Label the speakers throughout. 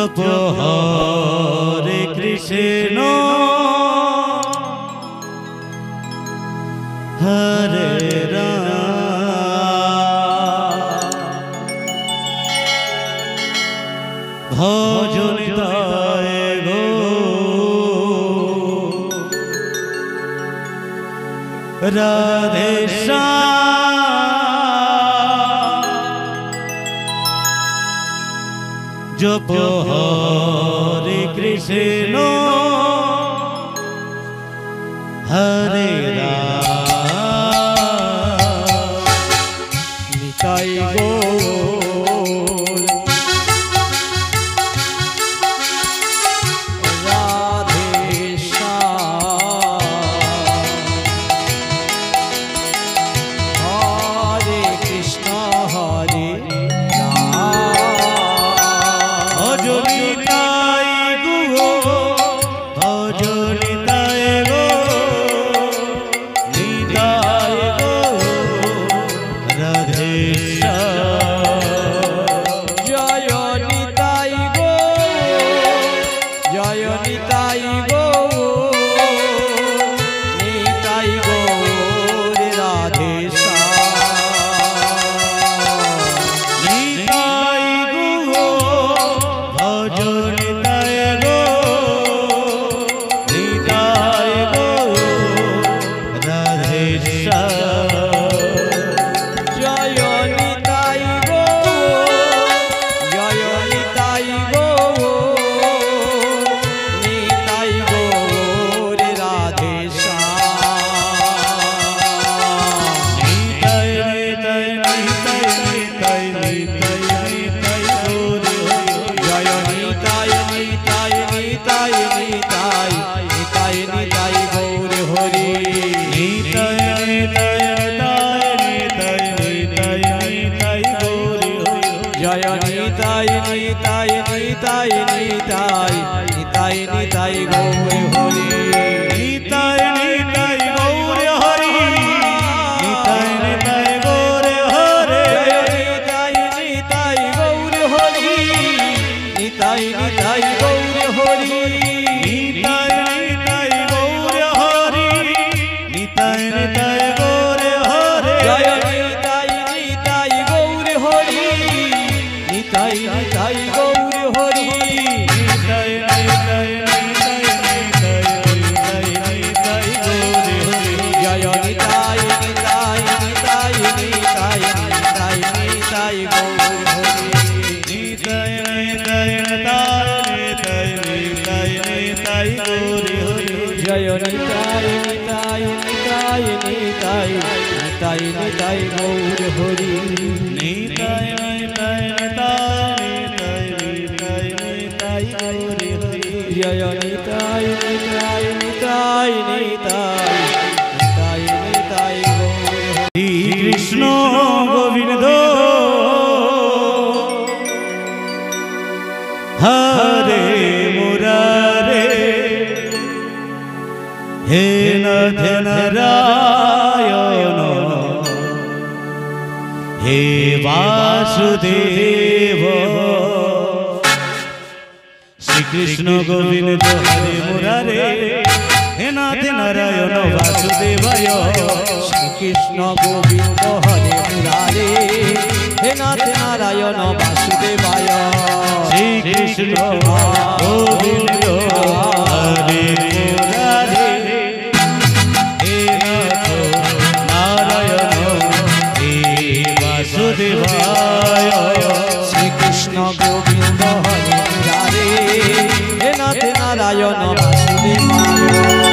Speaker 1: जप हरे कृष्ण हरे राम भजन ताय गो राधे जप हरे कृष्ण हरे राम निताई गौर राधे हरे कृष्ण हरे कृष्ण गोविंद हरे मुरारे हे नाथ नारायण हे वासुदेव श्री कृष्ण गोविंद हरे मुरारे हे नाथ नारायण वासुदेवाय श्री कृष्ण गोविंद हरे मुरारे हे नाथ नारायण वासुदेवाय श्री कृष्ण गोविंद हरे मुरारे हे नाथ नारायण हे वासुदेवाय श्री कृष्ण गोविंद हरे मुरारे हे नाथ नारायण वासुदेवाय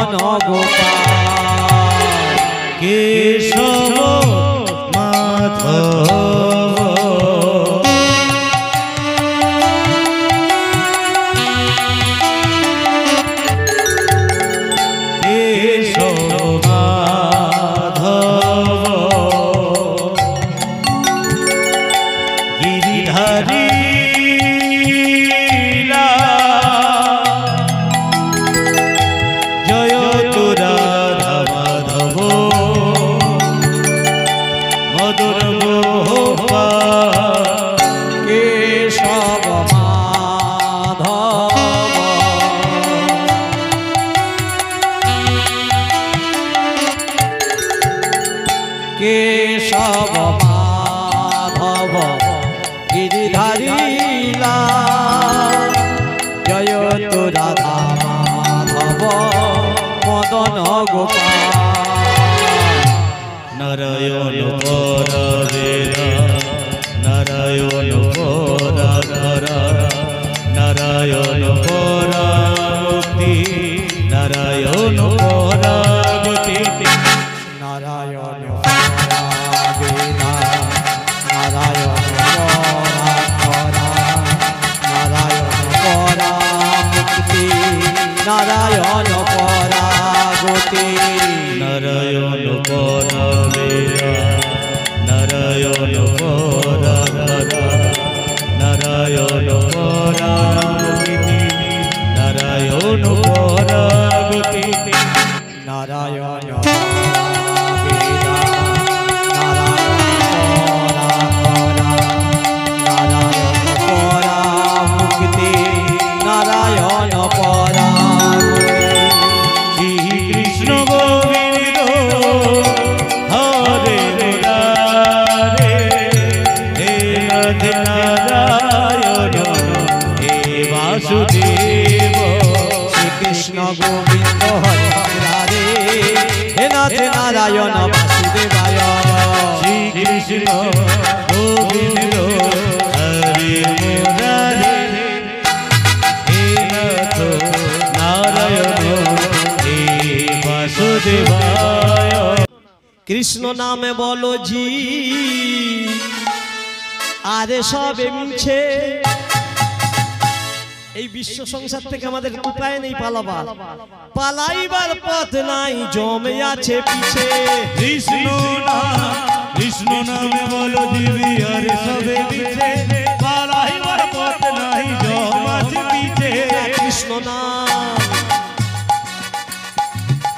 Speaker 1: মদন গোপাল
Speaker 2: কেশব মাধব
Speaker 1: কেশব মাধব গিরিধারী জয় তু রাধা মাধব মদন গোপাল
Speaker 2: নারায়ণ পরবেরা নারায়ণ পরাধরা নারায়ণ পরামুক্তি নারায়ণ পরাগতি
Speaker 1: নারায়ণ পরাবেরা নারায়ণ পরাধরা নারায়ণ পরামুক্তি নারায়ণ পরাগতি
Speaker 2: নারায়ণ পরবেরা নারায়ণ পরাধরা নারায়ণ পরামুক্তি নারায়ণ পরাগতি
Speaker 1: নারায়ণ নারায়ণ পরাগতি
Speaker 2: কৃষ্ণ গোবিন্দ হরে মুরারে হে নারায়ণ হে বাসুদেব
Speaker 1: শ্রীকৃষ্ণ গোবিন্দ হরে মুরারে হে নাথ নারায়ণ বাসুদেবায়
Speaker 2: শ্রীকৃষ্ণ গোবিন্দ হরে মুরারে হে নাথ নারায়ণ হে বাসুদেবায়
Speaker 1: কৃষ্ণ নামে বলো জি আরে সবে মিছে এই বিশ্ব সংসার থেকে আমাদের উপায় নেই পালাবার পালাইবার পথ নাই জমে আছে পিছে
Speaker 2: কৃষ্ণ নামে বলো দিবি আরে সবে পিছে পালাইবার পথ নাই জমাছ পিছে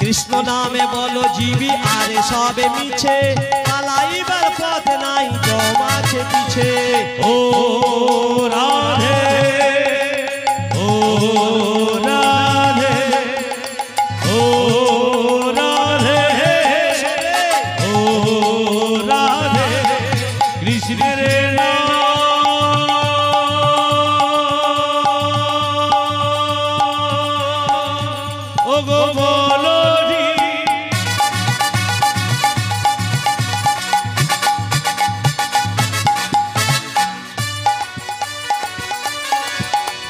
Speaker 1: কৃষ্ণ নামে বলো জীবি আরে সবে মিছে পালাইবার পথ নাই জমাছে পিছে
Speaker 2: ও রাধে ও রাধে ও রাধে ও রাধে কৃষ্ণের ও গো বলো জি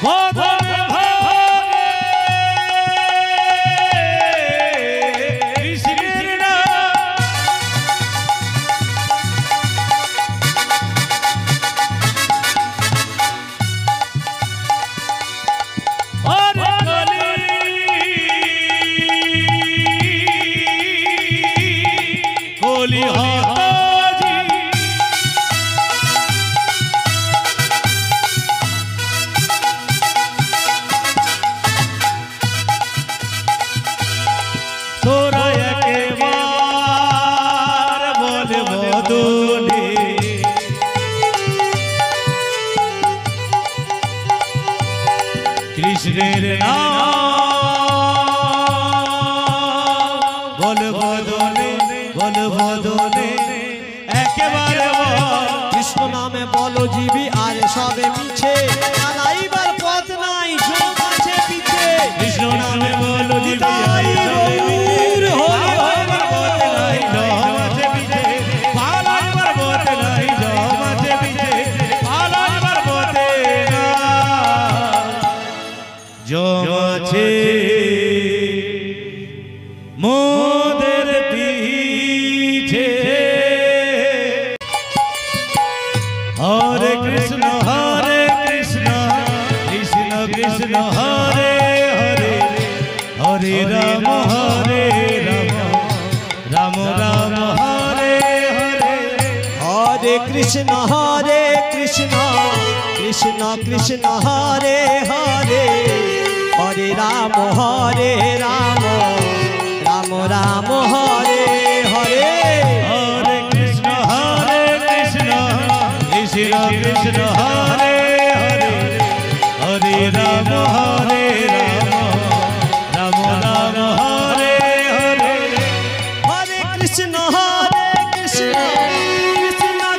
Speaker 2: মদন ভাগে কৃষ্ণের নাম আরে কলি হাজি তোরা একেবার বলে বদলে কৃষ্ণের নাম বল বদলে একেবারে
Speaker 1: কৃষ্ণ নামে বলো জীবি আরে সবে মিছে পালাইবার পথ নাই জমাছে পিছে
Speaker 2: কৃষ্ণ নামে বলো দিবি জমাছে हरे कृष्ण कृष्ण कृष्ण हरे हरे हरे राम राम राम हरे हरे
Speaker 1: हरे कृष्ण कृष्ण कृष्ण हरे हरे हरे राम राम राम हरे हरे
Speaker 2: हरे कृष्ण कृष्ण कृष्ण हरे हरे हरे राम राम राम हरे हरे
Speaker 1: हरे कृष्ण कृष्ण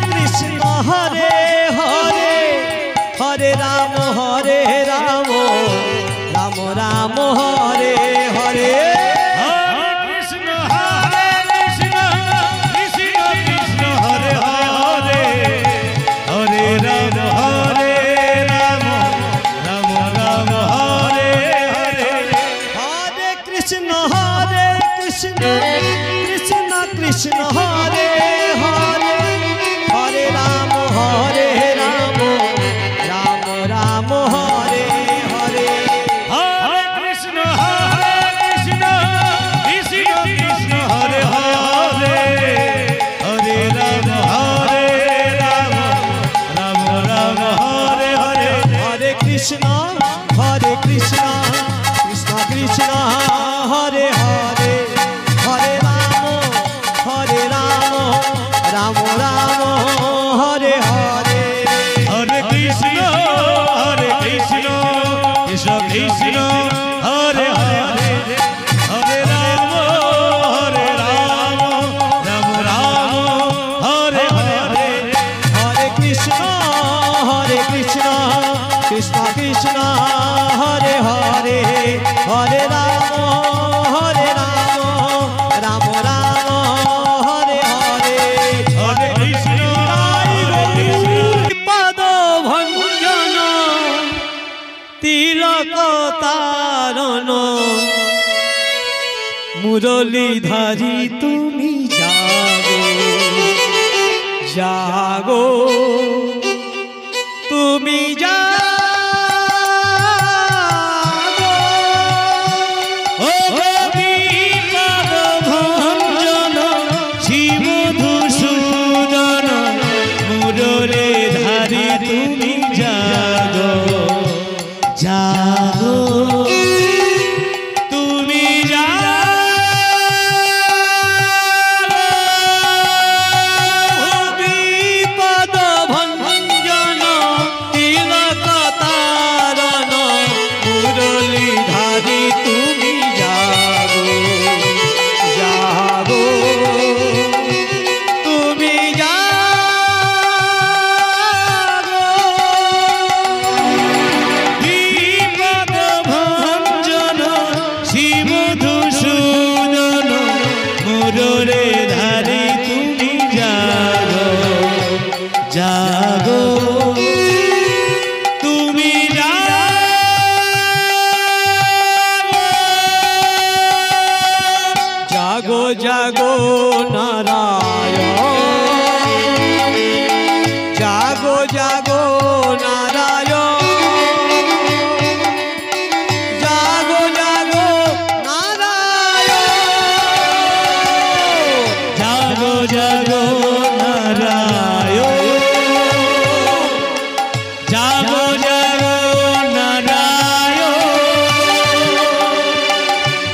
Speaker 1: कृष्ण हरे हरे हरे राम राम राम हरे हरे
Speaker 2: हरे कृष्ण कृष्ण कृष्ण हरे हरे हरे राम राम राम हरे हरे
Speaker 1: हरे कृष्ण कृष्ण कृष्ण हरे हरे हरे राम राम राम हरे हरे
Speaker 2: हरे कृष्ण कृष्ण कृष्ण हरे हरे हरे राम राम हरे हरे
Speaker 1: हरे कृष्ण कृष्ण कृष्ण हरे हरे हरे राम राम हरे हरे
Speaker 2: हरे कृष्ण कृष्ण कृष्ण हरे हरे हरे राम राम हरे हरे
Speaker 1: हरे कृष्ण कृष्ण कृष्ण हरे हरे हरे राम राम हरे हरे
Speaker 2: हरे कृष्ण
Speaker 1: पद भंजन तिलक तारण मुरलीधारी তুমি जागो তুমি जागो
Speaker 2: ओ गोपीपद भंजन श्रीमधुसूदन मुरलीधारी তুমি जागो তুমি
Speaker 1: पद भंजन तिलक तारण मुरलीधारी তুমি जागो তুমি जागो
Speaker 2: বিপদ ভঞ্জন শ্রীমধুসূদন মুরলীধারি তুমি জাগো তুমি
Speaker 1: जागो जागो नारायण जागो जागो नारायण जागो जागो नारायण
Speaker 2: जागो जागो नारायण जागो जागो नारायण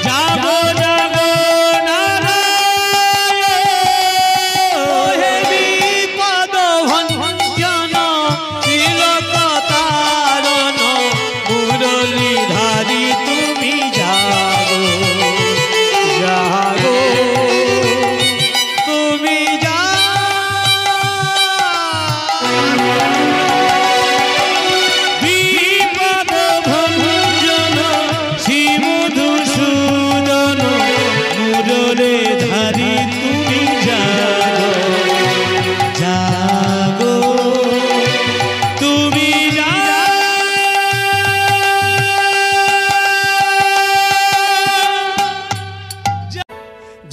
Speaker 2: जागो जागो नारायण
Speaker 1: हे विपद भंजन तिलक तारण मुरलीधारी তুমি जागो তুমি
Speaker 2: বিপদ ভঞ্জন শ্রীমধুসূদন মুরলীধারি তুমি জাগো তুমি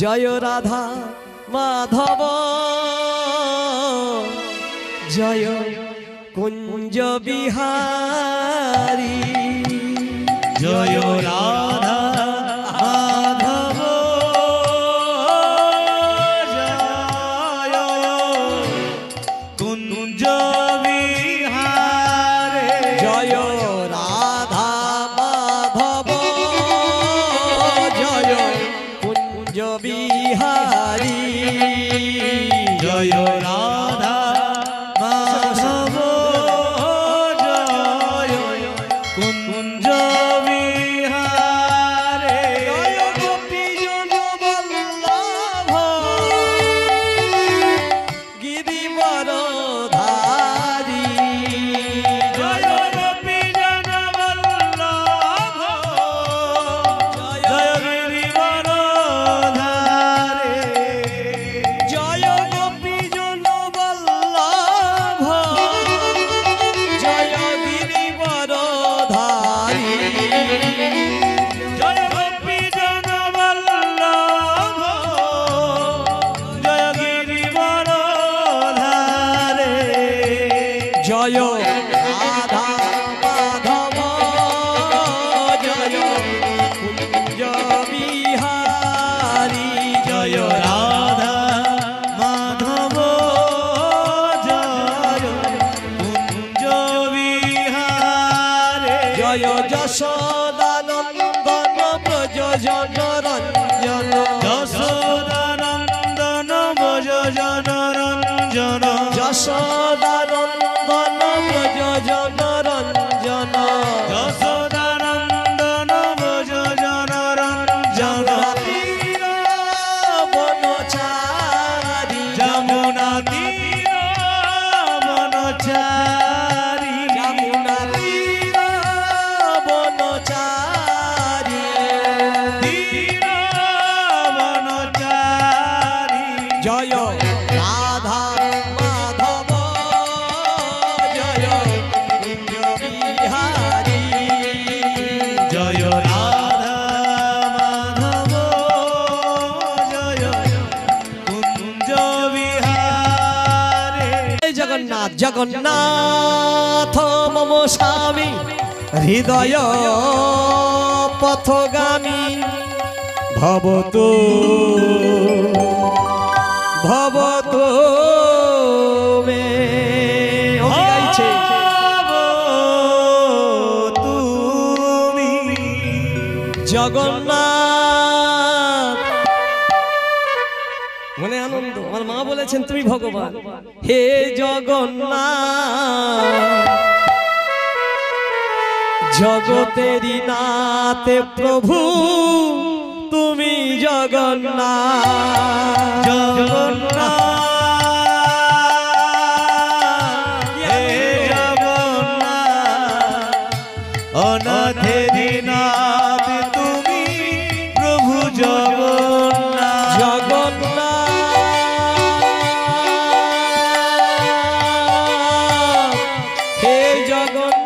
Speaker 1: जय राधा माधव জয় কুঞ্জ বিহারী
Speaker 2: জয় রাধা মাধব জয় কুঞ্জ বিহারে
Speaker 1: জয় রাধা মাধব জয় কুঞ্জ বিহারী
Speaker 2: জয় রাধা মাধব জয় কুঞ্জ বিহারে
Speaker 1: জয় গোপীজন বল্লভ গিরিবরধারী
Speaker 2: জয় গোপীজন বল্লভ জয় গিরিবরধারে
Speaker 1: জয় গোপীজন বল্লভ জয় গিরিবরধারী
Speaker 2: জয় গোপীজন বল্লভ জয় গিরিবরধারে
Speaker 1: জয় রাধা মাধব জয় কুঞ্জ বিহারী
Speaker 2: জয় রাধা মাধব জয় কুঞ্জ বিহারে
Speaker 1: জয় যশোদানন্দন ব্রজ জনরঞ্জন
Speaker 2: যশোদানন্দন ভজ জনরঞ্জন
Speaker 1: যশোদানন্দন ব্রজ জনরঞ্জন
Speaker 2: যশোদানন্দন ভজ জনরঞ্জন
Speaker 1: বনচারী
Speaker 2: যমুনা তীর বনচারী
Speaker 1: যমুনা তীর বনচারী
Speaker 2: তীর বনচারী
Speaker 1: জয় রাধা মাধব জয় কুঞ্জ বিহারী
Speaker 2: জয় রাধা মাধব জয় কুঞ্জ বিহারে
Speaker 1: জয় জগন্নাথ জগন্নাথ মম স্বামী হৃদয় পথগামী ভবতু ভবতু মে ও কি গাইছে
Speaker 2: তুমি
Speaker 1: জগন্নাথ মনে আনন্দ আমার মা বলেছেন তুমি ভগবান হে জগন্নাথ জগতেরই নাথ প্রভু তুমি জগন্নাথ
Speaker 2: জগন্নাথ হে জগন্নাথ অনাথেরি নাথ তুমি প্রভু জগন্নাথ
Speaker 1: জগন্নাথ হে জগন্নাথ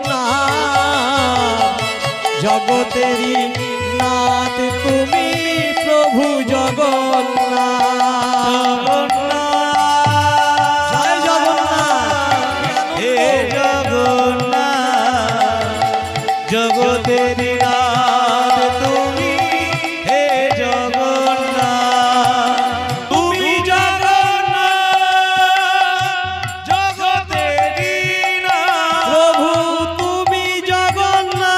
Speaker 1: জগতেরই নাথ তুমি প্রভু জগন্নাথ জয় জগন্নাথ
Speaker 2: হে জগন্নাথ জগতেরি নাথ তুমি হে জগন্নাথ তুমি জগন্নাথ জগতেরি নাথ
Speaker 1: প্রভু তুমি জগন্নাথ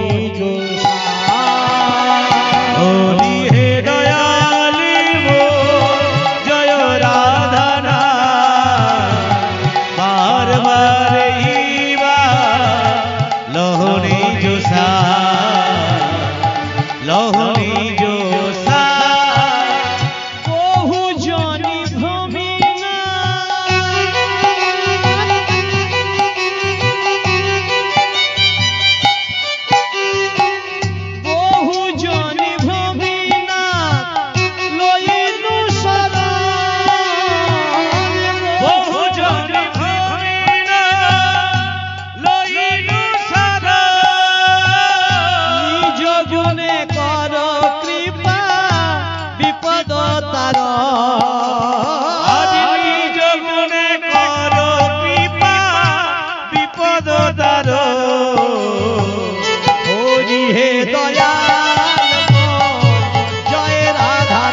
Speaker 1: নিজ
Speaker 2: হরি হে দয়ালি মো জয় রাধনা বার বার ইবা লোহনি জোসা লোহনি জোসা
Speaker 1: বহু জনি ভ্রমিনা বহু জনি ভ্রমিনা লইনু সদা
Speaker 2: বহু জন ভ্রমিনা লইনু সদা
Speaker 1: নিজ গুণে কর কৃপা বিপদ তার
Speaker 2: আজ নিজ গুণে কর কৃপা বিপদ দার
Speaker 1: হরি হে দয়াল জয় রাধা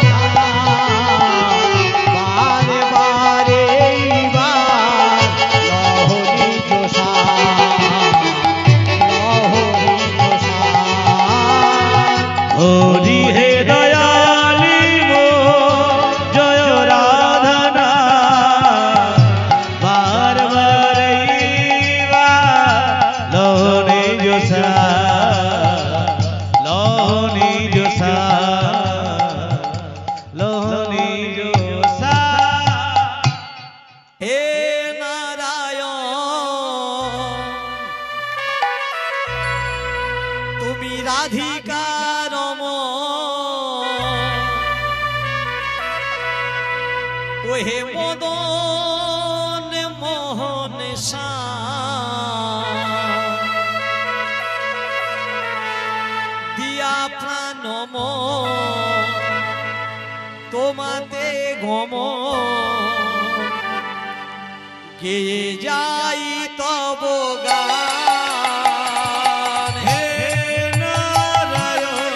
Speaker 1: বারে বারে লহরি জোসা
Speaker 2: হরি হে দয়ালি মো জয় রাধনা বার বার ইবা লোহনি জোসা লোহনি জোসা লোহনি জোসা
Speaker 1: হে নারায়ণ তুমি রাধিকার ওহে মদন মোহন দিয়া প্রাণ তোমাতে গম গেয়ে যাই তব গান
Speaker 2: হে নারায়ণ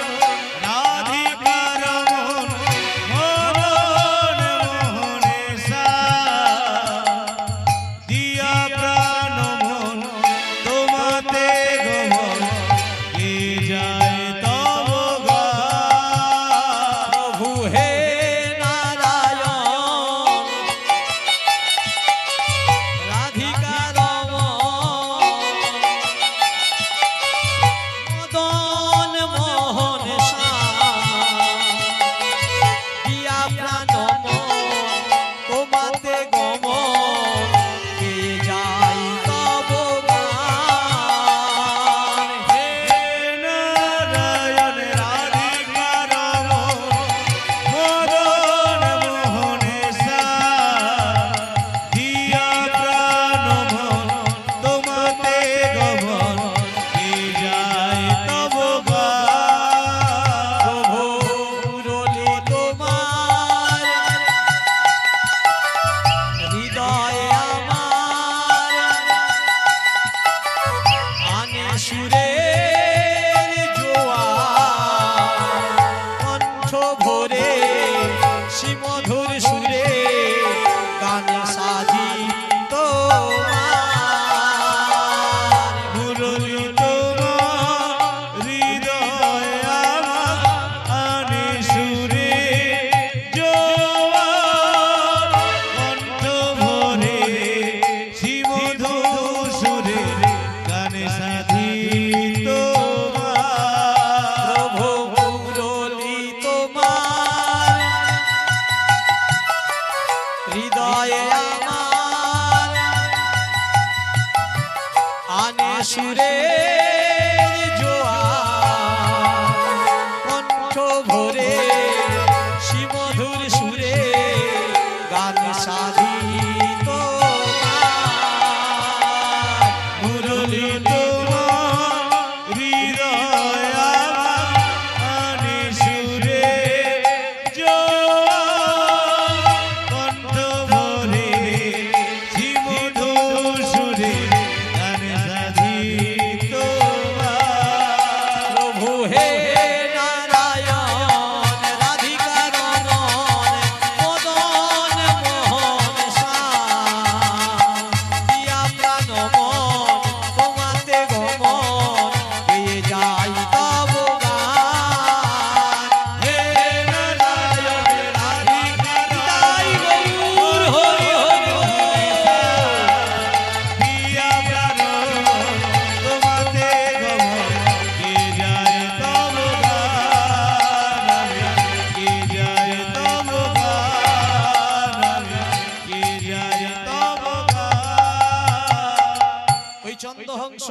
Speaker 2: রাধিকার মন মোহনে সা দিয়া প্রাণ মন তোমাতে গমন কে যায় তব গান
Speaker 1: প্রভু হে নারায়ণ রাধিকার মদন মোহন দিয়া প্রাণ তোমাতে গম কে যাই তব গান
Speaker 2: হে নারায়ণ রাধিকার মদন মোহনে সা দিয়া প্রাণ মন তোমাতে গমন কে যায় তব গান
Speaker 1: প্রভু মুরলি তোমার হৃদয়ে আমার আনে সুরের জোয়ার কণ্ঠ ভরে শ্রীমধুর সুরে গানে সাজি তোমার
Speaker 2: মুরলি তোমার হৃদয় আমার আনে সুরে জোয়ার কণ্ঠ ভরে শ্রীমধু সুরে গানে সাধি তোমার
Speaker 1: প্রভু মুরলি তোমার হৃদয়ে আমার আনে সুরের জোয়ার কণ্ঠ ভরে শ্রীমধুর সুরে গান সাধি তোমার
Speaker 2: মুরলি তোমার হৃদয় আমার আনে সুরে জোয়ার কণ্ঠ ভরে শ্রীমধু সুরে গানে সাধি তোমার
Speaker 1: প্রভু হে নারায়ণ রাধিকার মদন মোহন দিয়া প্রাণ মন তোমাতে গমন গেয়ে যাই চন্দ্রহংস